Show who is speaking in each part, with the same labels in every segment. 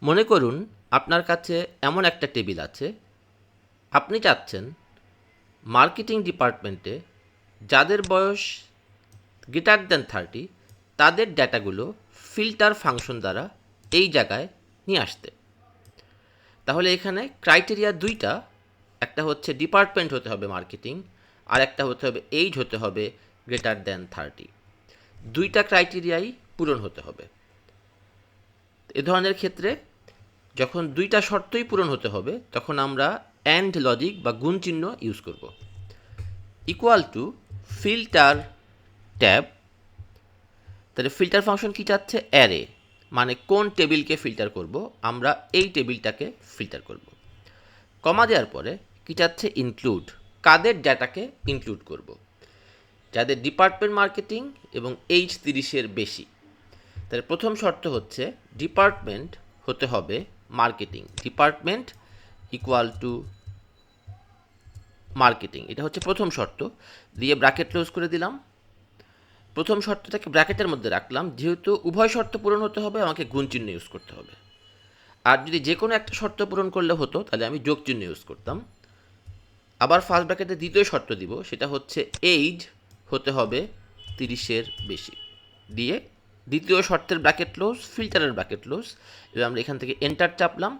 Speaker 1: মনে করুন আপনার কাছে এমন একটা টেবিল আছে, আপনি চাচ্ছেন মার্কেটিং ডিপার্টমেন্টে যাদের বয়স গ্রেটার দ্যান 30 তাদের ডেটাগুলো ফিল্টার ফাংশন দ্বারা এই জায়গায় নিয়ে আসতে। তাহলে এখানে ক্রাইটেরিয়া দুইটা, একটা হচ্ছে ডিপার্টমেন্ট হতে হবে মার্কেটিং, আর একটা হতে হবে এইজ হতে হবে গ্রেটার দ্যান 30। দুইটা ক্রাইটেরিয়াই পূরণ হতে হবে। এ ধরনের ক্ষেত্রে যখন দুইটা শর্তই পূরণ হতে হবে তখন আমরা অ্যান্ড লজিক বা গুণ চিহ্ন ইউজ করব। ইকুয়াল টু ফিল্টার ট্যাব, তাহলে ফিল্টার ফাংশন কী চাচ্ছে? অ্যারে, মানে কোন টেবিলকে ফিল্টার করব, আমরা এই টেবিলটাকে ফিল্টার করব। কমা দেওয়ার পরে কী চাচ্ছে? ইনক্লুড, কাদের ডেটাকে ইনক্লুড করব, যাদের ডিপার্টমেন্ট মার্কেটিং এবং এইজ 30-এর বেশি। তাহলে প্রথম শর্ত হচ্ছে ডিপার্টমেন্ট হতে হবে marketing, department equal to marketing, এটা হচ্ছে প্রথম শর্ত। দিয়ে ব্র্যাকেট ক্লোজ করে দিলাম। প্রথম শর্তটাকে ব্র্যাকেটের মধ্যে রাখলাম, যেহেতু উভয় শর্ত পূরণ হতে হবে আমাকে গুণ চিহ্ন ইউজ করতে হবে। আর যদি যে কোনো একটা শর্ত পূরণ করলে হতো তাহলে আমি যোগ চিহ্ন ইউজ করতাম। আবার ফার্স্ট ব্র্যাকেটে দ্বিতীয় শর্ত দিব, সেটা হচ্ছে এইজ হতে হবে 30-এর বেশি। দিয়ে দ্বিতীয় শর্তের ব্র্যাকেট ক্লোজ, ফিল্টারের ব্র্যাকেট ক্লোজ। এবার আমরা এখান থেকে এন্টার চাপলাম।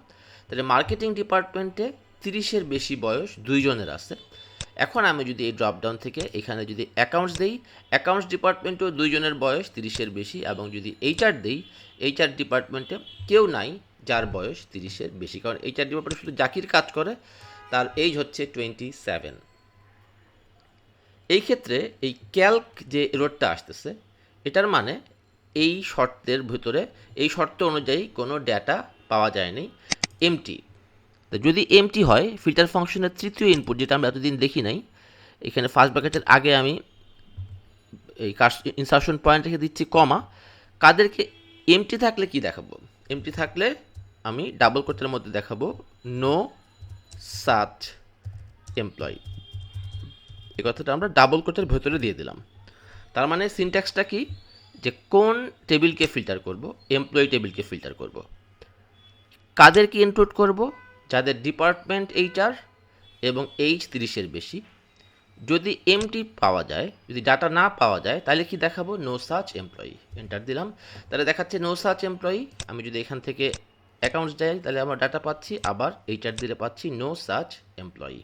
Speaker 1: তাহলে মার্কেটিং ডিপার্টমেন্টে 30-এর বেশি বয়স দুইজনের আছে। এখন আমি যদি এই ড্রপডাউন থেকে এখানে যদি অ্যাকাউন্টস দেই, অ্যাকাউন্টস ডিপার্টমেন্টেও দুইজনের বয়স 30-এর বেশি, এবং যদি এইচআর দেই, এইচআর ডিপার্টমেন্টে কেউ নাই যার বয়স 30-এর বেশি, কারণ এইচআর ডিপার্টমেন্টে শুধু জাকির কাজ করে, তার এইজ হচ্ছে 27। এই ক্ষেত্রে এই ক্যালক যে এররটা আসতেছে, এটার মানে এই শর্তের ভিতরে, এই শর্ত অনুযায়ী কোনো ডেটা পাওয়া যায়নি, এমটি। যদি এমটি হয়, ফিল্টার ফাংশনের তৃতীয় ইনপুট, যেটা আমরা এতদিন দেখি নাই, এখানে ফার্স্ট ব্র্যাকেটের আগে আমি এই ইনসারশন পয়েন্ট রেখে দিচ্ছি কমা। কাদেরকে এমটি থাকলে কি দেখাবো? এমটি থাকলে আমি ডাবল কোটের মধ্যে দেখাবো নো সাচ এমপ্লয়ি। এই কথাটা আমরা ডাবল কোটের ভেতরে দিয়ে দিলাম। তার মানে সিনট্যাক্সটা কি, যে কোন টেবিলকে ফিল্টার করব? এমপ্লয়ি টেবিলকে ফিল্টার করব। কাদেরকে ইনক্লুড করব? যাদের ডিপার্টমেন্ট এইচআর এবং এইজ 30-এর বেশি। যদি এমটি পাওয়া যায়, যদি ডাটা না পাওয়া যায়, তাহলে কি দেখাবো? No such employee. এন্টার দিলাম, তাহলে দেখাচ্ছে নো সাচ এমপ্লয়ি। আমি যদি এখান থেকে অ্যাকাউন্টস যাই তাহলে আমরা ডাটা পাচ্ছি, আবার এইচআর দিলে পাচ্ছি নো সাচ এমপ্লয়ি।